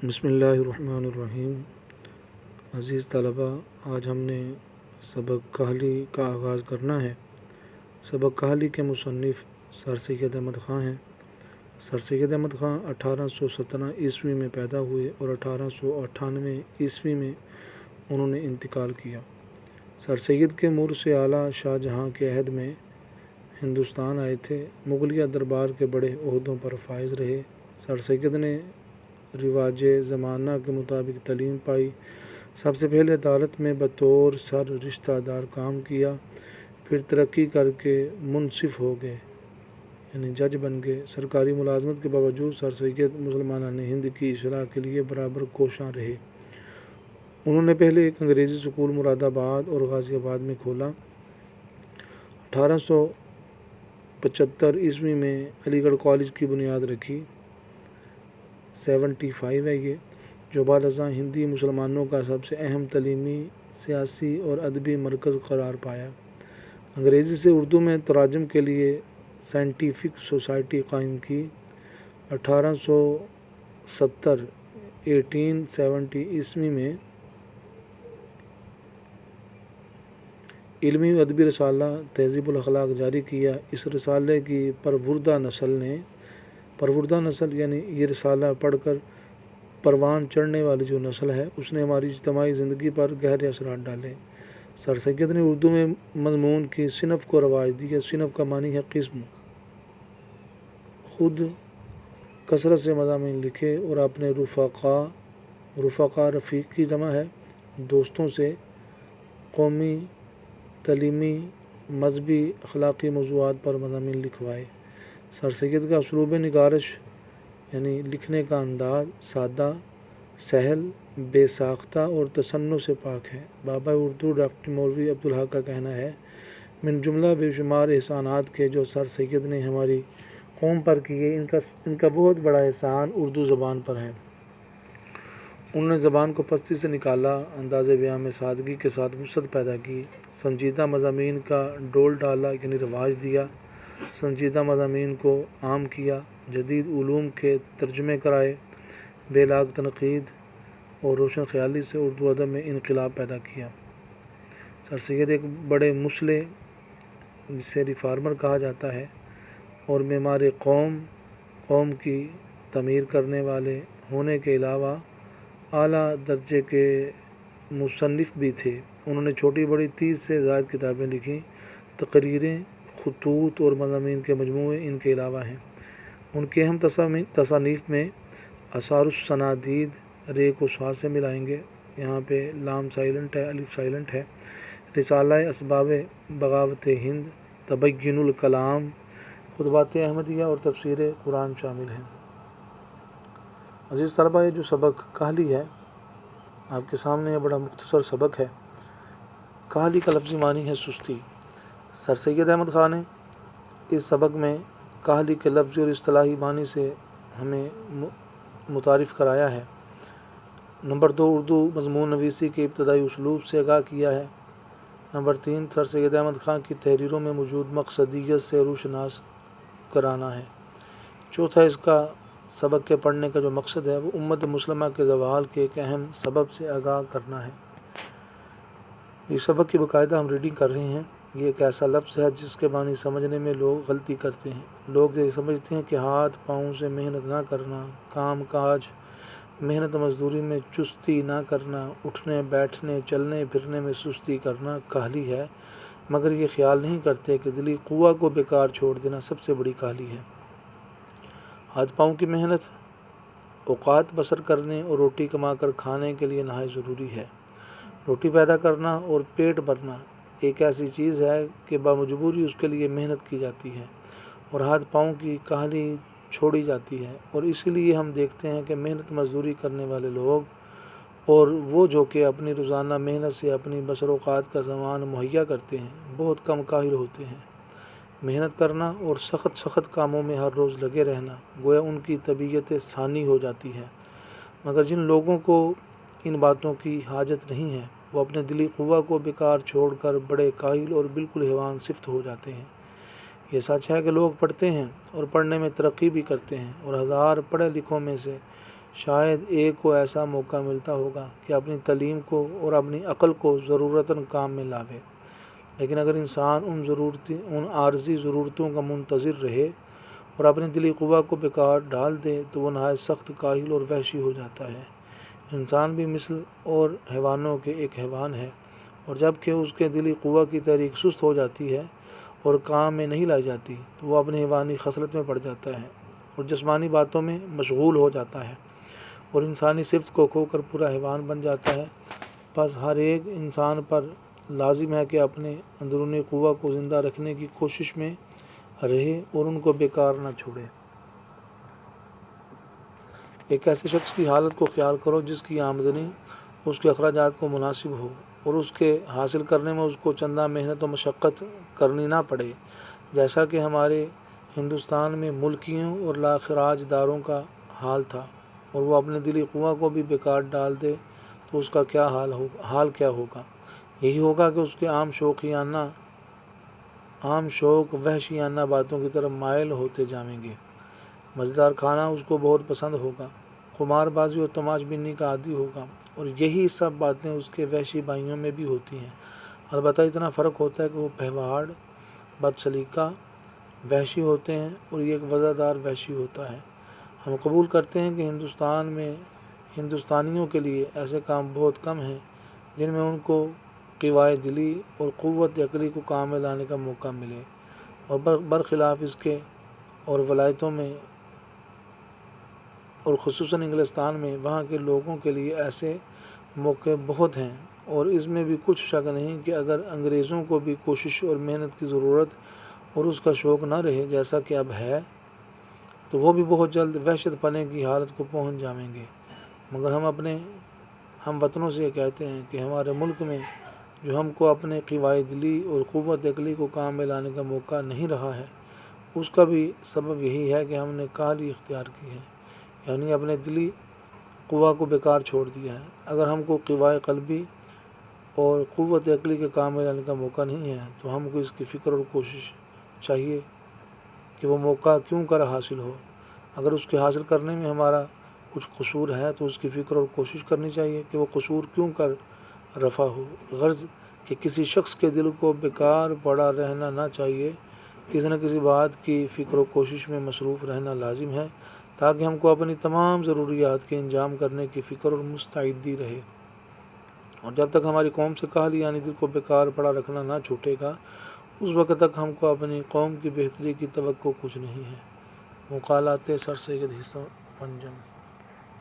بسم اللہ الرحمن الرحیم۔ عزیز طلباء، آج ہم نے سبق کاہلی کا آغاز کرنا ہے۔ سبق کاہلی کے مصنف سر سید احمد خاں ہیں۔ سر سید احمد خاں 1817 عیسوی میں پیدا ہوئے اور 1898 عیسوی میں انہوں نے انتقال کیا۔ سر سید کے مرث اعلیٰ شاہ جہاں کے عہد میں ہندوستان آئے تھے۔ مغلیہ دربار کے بڑے عہدوں پر فائز رہے۔ سر سید نے رواج زمانہ کے مطابق تعلیم پائی۔ سب سے پہلے عدالت میں بطور سر رشتہ دار کام کیا، پھر ترقی کر کے منصف ہو گئے، یعنی جج بن گئے۔ سرکاری ملازمت کے باوجود سر سید مسلمانان ہند کی اصلاح کے لیے برابر کوشاں رہے۔ انہوں نے پہلے ایک انگریزی اسکول مراد آباد اور غازی آباد میں کھولا۔ 1875 عیسوی میں علی گڑھ کالج کی بنیاد رکھی۔ 75 ہے یہ، جو بعد ازاں ہندی مسلمانوں کا سب سے اہم تعلیمی، سیاسی اور ادبی مرکز قرار پایا۔ انگریزی سے اردو میں تراجم کے لیے سائنٹیفک سوسائٹی قائم کی۔ 1870 عیسوی میں علمی و ادبی رسالہ تہذیب الاخلاق جاری کیا۔ اس رسالے کی پروردہ نسل یعنی یہ رسالہ پڑھ کر پروان چڑھنے والی جو نسل ہے، اس نے ہماری اجتماعی زندگی پر گہرے اثرات ڈالے۔ سر سید نے اردو میں مضمون کی صنف کو رواج دیا۔ صنف کا معنی ہے قسم۔ خود کثرت سے مضامین لکھے اور اپنے رفقا رفیق کی جمع ہے، دوستوں سے قومی، تعلیمی، مذہبی، اخلاقی موضوعات پر مضامین لکھوائے۔ سر سید کا اسلوب نگارش یعنی لکھنے کا انداز سادہ، سہل، بے ساختہ اور تصنع سے پاک ہے۔ بابا اردو ڈاکٹر مولوی عبدالحق کا کہنا ہے، من جملہ بے شمار احسانات کے جو سر سید نے ہماری قوم پر کیے، ان کا بہت بڑا احسان اردو زبان پر ہے۔ انہوں نے زبان کو پستی سے نکالا، انداز بیان میں سادگی کے ساتھ وسعت پیدا کی، سنجیدہ مضامین کا ڈول ڈالا یعنی رواج دیا، سنجیدہ مضامین کو عام کیا، جدید علوم کے ترجمے کرائے، بے لاگ تنقید اور روشن خیالی سے اردو ادب میں انقلاب پیدا کیا۔ سر سید ایک بڑے مصلح، جسے ریفارمر کہا جاتا ہے، اور معمار قوم کی تعمیر کرنے والے ہونے کے علاوہ اعلیٰ درجے کے مصنف بھی تھے۔ انہوں نے چھوٹی بڑی 30 سے زائد کتابیں لکھیں۔ تقریریں، خطوط اور مضامین کے مجموعے ان کے علاوہ ہیں۔ ان کے اہم تصانیف میں آثار السنادید، رے کو سا سے ملائیں گے، یہاں پہ لام سائلنٹ ہے، الف سائلنٹ ہے، رسالہ اسباب بغاوت ہند، تبین الکلام، خطبات احمدیہ اور تفسیر قرآن شامل ہیں۔ عزیز طلباء، یہ جو سبق کاہلی ہے آپ کے سامنے، یہ بڑا مختصر سبق ہے۔ کاہلی کا لفظی معنی ہے سستی۔ سر سید احمد خاں نے اس سبق میں کاہلی کے لفظی اور اصطلاحی معنی سے ہمیں متعارف کرایا ہے۔ نمبر 2، اردو مضمون نویسی کے ابتدائی اسلوب سے آگاہ کیا ہے۔ نمبر 3، سر سید احمد خاں کی تحریروں میں موجود مقصدیت سے روشناس کرانا ہے۔ چوتھا، اس کا سبق کے پڑھنے کا جو مقصد ہے وہ امت مسلمہ کے زوال کے ایک اہم سبب سے آگاہ کرنا ہے۔ اس سبق کی باقاعدہ ہم ریڈنگ کر رہے ہیں۔ یہ ایک ایسا لفظ ہے جس کے معنی سمجھنے میں لوگ غلطی کرتے ہیں۔ لوگ یہ سمجھتے ہیں کہ ہاتھ پاؤں سے محنت نہ کرنا، کام کاج، محنت مزدوری میں چستی نہ کرنا، اٹھنے بیٹھنے چلنے پھرنے میں سستی کرنا کاہلی ہے، مگر یہ خیال نہیں کرتے کہ دلی قوہ کو بیکار چھوڑ دینا سب سے بڑی کاہلی ہے۔ ہاتھ پاؤں کی محنت اوقات بسر کرنے اور روٹی کما کر کھانے کے لیے نہایت ضروری ہے۔ روٹی پیدا کرنا اور پیٹ بھرنا ایک ایسی چیز ہے کہ بامجبوری اس کے لیے محنت کی جاتی ہے اور ہاتھ پاؤں کی کاہلی چھوڑی جاتی ہے، اور اسی لیے ہم دیکھتے ہیں کہ محنت مزدوری کرنے والے لوگ اور وہ جو کہ اپنی روزانہ محنت سے اپنی بسر اوقات کا سامان مہیا کرتے ہیں، بہت کم کاہل ہوتے ہیں۔ محنت کرنا اور سخت کاموں میں ہر روز لگے رہنا گویا ان کی طبیعت ثانی ہو جاتی ہے، مگر جن لوگوں کو ان باتوں کی حاجت نہیں ہے، وہ اپنے دلی قوہ کو بیکار چھوڑ کر بڑے کاہل اور بالکل حیوان صفت ہو جاتے ہیں۔ یہ سچ ہے کہ لوگ پڑھتے ہیں اور پڑھنے میں ترقی بھی کرتے ہیں، اور ہزار پڑھے لکھوں میں سے شاید ایک کو ایسا موقع ملتا ہوگا کہ اپنی تعلیم کو اور اپنی عقل کو ضرورتاً کام میں لاوے، لیکن اگر انسان ان عارضی ضرورتوں کا منتظر رہے اور اپنی دلی قوہ کو بیکار ڈال دے تو وہ نہایت سخت کاہل اور وحشی ہو جاتا ہے۔ انسان بھی مثل اور حیوانوں کے ایک حیوان ہے، اور جب کہ اس کے دلی قوہ کی تحریک سست ہو جاتی ہے اور کام میں نہیں لائی جاتی تو وہ اپنی حیوانی خصلت میں پڑ جاتا ہے اور جسمانی باتوں میں مشغول ہو جاتا ہے اور انسانی صفت کو کھو کر پورا حیوان بن جاتا ہے۔ بس ہر ایک انسان پر لازم ہے کہ اپنے اندرونی قوہ کو زندہ رکھنے کی کوشش میں رہے اور ان کو بیکار نہ چھوڑے۔ ایک ایسے شخص کی حالت کو خیال کرو جس کی آمدنی اس کے اخراجات کو مناسب ہو اور اس کے حاصل کرنے میں اس کو چندہ محنت و مشقت کرنی نہ پڑے، جیسا کہ ہمارے ہندوستان میں ملکیوں اور لاخراج داروں کا حال تھا، اور وہ اپنے دلی قوہ کو بھی بیکار ڈال دے تو اس کا کیا حال کیا ہوگا؟ یہی ہوگا کہ اس کے عام شوق وحشیانہ باتوں کی طرف مائل ہوتے جائیں گے۔ مزیدار کھانا اس کو بہت پسند ہوگا، قمار بازی اور تماش بینی کا عادی ہوگا، اور یہی سب باتیں اس کے وحشی بھائیوں میں بھی ہوتی ہیں۔ البتہ اتنا فرق ہوتا ہے کہ وہ پہواڑ، بد سلیقہ وحشی ہوتے ہیں اور یہ ایک وزادار وحشی ہوتا ہے۔ ہم قبول کرتے ہیں کہ ہندوستان میں ہندوستانیوں کے لیے ایسے کام بہت کم ہیں جن میں ان کو قوائے دلی اور قوت عقلی کو کام میں لانے کا موقع ملے، اور برخلاف اس کے اور ولایتوں میں اور خصوصاً انگلستان میں وہاں کے لوگوں کے لیے ایسے موقع بہت ہیں، اور اس میں بھی کچھ شک نہیں کہ اگر انگریزوں کو بھی کوشش اور محنت کی ضرورت اور اس کا شوق نہ رہے جیسا کہ اب ہے تو وہ بھی بہت جلد وحشت پنے کی حالت کو پہنچ جائیں گے۔ مگر ہم اپنے ہم وطنوں سے یہ کہتے ہیں کہ ہمارے ملک میں جو ہم کو اپنے قوائے دلی اور قوت عقلی کو کام میں لانے کا موقع نہیں رہا ہے، اس کا بھی سبب یہی ہے کہ ہم نے کاہلی اختیار کی ہے، یعنی اپنے دلی قوہ کو بیکار چھوڑ دیا ہے۔ اگر ہم کو قوائے قلبی اور قوت عقلی کے کام میں لانے کا موقع نہیں ہے تو ہم کو اس کی فکر اور کوشش چاہیے کہ وہ موقع کیوں کر حاصل ہو۔ اگر اس کے حاصل کرنے میں ہمارا کچھ قصور ہے تو اس کی فکر اور کوشش کرنی چاہیے کہ وہ قصور کیوں کر رفع ہو۔ غرض کہ کسی شخص کے دل کو بیکار پڑا رہنا نہ چاہیے، کسی نہ کسی بات کی فکر و کوشش میں مصروف رہنا لازم ہے تاکہ ہم کو اپنی تمام ضروریات کے انجام کرنے کی فکر اور مستعدی رہے، اور جب تک ہماری قوم سے کاہلی یعنی دل کو بیکار پڑا رکھنا نہ چھوٹے گا اس وقت تک ہم کو اپنی قوم کی بہتری کی توقع کچھ نہیں ہے۔ مقالات سر سید حسن پنجم۔